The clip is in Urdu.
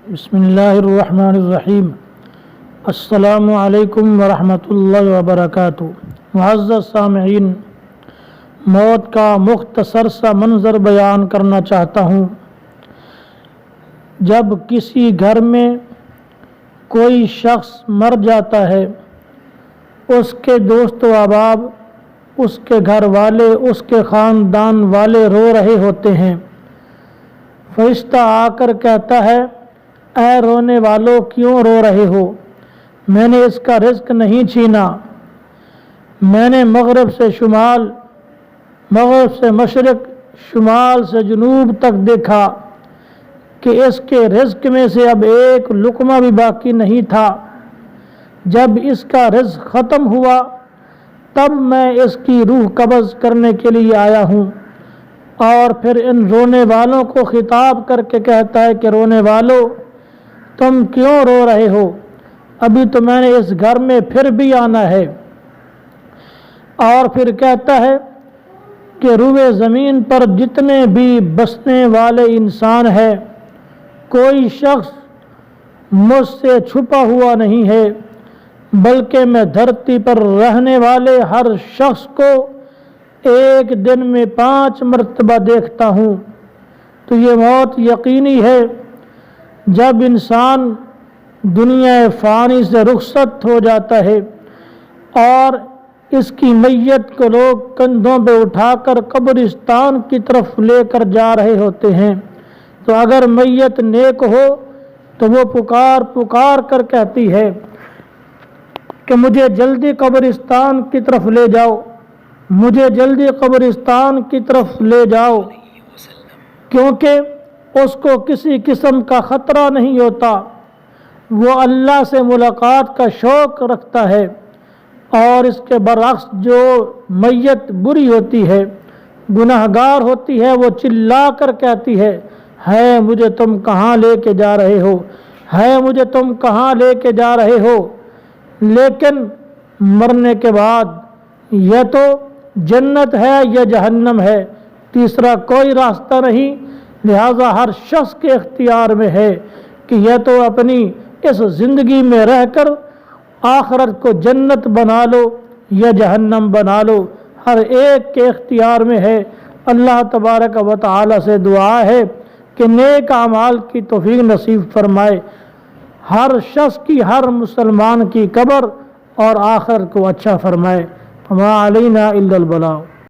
بسم اللہ الرحمن الرحیم۔ السلام علیکم ورحمۃ اللہ وبرکاتہ۔ معزز سامعین، موت کا مختصر سا منظر بیان کرنا چاہتا ہوں۔ جب کسی گھر میں کوئی شخص مر جاتا ہے، اس کے دوست و احباب، اس کے گھر والے، اس کے خاندان والے رو رہے ہوتے ہیں۔ فرشتہ آ کر کہتا ہے، اے رونے والوں، کیوں رو رہے ہو؟ میں نے اس کا رزق نہیں چھینا۔ میں نے مغرب سے شمال، مغرب سے مشرق، شمال سے جنوب تک دیکھا کہ اس کے رزق میں سے اب ایک لقمہ بھی باقی نہیں تھا۔ جب اس کا رزق ختم ہوا تب میں اس کی روح قبض کرنے کے لیے آیا ہوں۔ اور پھر ان رونے والوں کو خطاب کر کے کہتا ہے کہ رونے والوں، تم کیوں رو رہے ہو؟ ابھی تو میں نے اس گھر میں پھر بھی آنا ہے۔ اور پھر کہتا ہے کہ روئے زمین پر جتنے بھی بسنے والے انسان ہیں، کوئی شخص مجھ سے چھپا ہوا نہیں ہے، بلکہ میں دھرتی پر رہنے والے ہر شخص کو ایک دن میں 5 مرتبہ دیکھتا ہوں۔ تو یہ موت یقینی ہے۔ جب انسان دنیا فانی سے رخصت ہو جاتا ہے اور اس کی میت کو لوگ کندھوں پہ اٹھا کر قبرستان کی طرف لے کر جا رہے ہوتے ہیں، تو اگر میت نیک ہو تو وہ پکار پکار کر کہتی ہے کہ مجھے جلدی قبرستان کی طرف لے جاؤ، مجھے جلدی قبرستان کی طرف لے جاؤ، کیونکہ اس کو کسی قسم کا خطرہ نہیں ہوتا۔ وہ اللہ سے ملاقات کا شوق رکھتا ہے۔ اور اس کے برعکس جو میت بری ہوتی ہے، گناہگار ہوتی ہے، وہ چلا کر کہتی ہے مجھے تم کہاں لے کے جا رہے ہو؟ ہے مجھے تم کہاں لے کے جا رہے ہو؟ لیکن مرنے کے بعد یا تو جنت ہے یا جہنم ہے، تیسرا کوئی راستہ نہیں۔ لہذا ہر شخص کے اختیار میں ہے کہ یا تو اپنی اس زندگی میں رہ کر آخرت کو جنت بنا لو یا جہنم بنا لو، ہر ایک کے اختیار میں ہے۔ اللہ تبارک و تعالی سے دعا ہے کہ نیک اعمال کی توفیق نصیب فرمائے، ہر شخص کی، ہر مسلمان کی قبر اور آخرت کو اچھا فرمائے۔ وما علینا الا البلاغ۔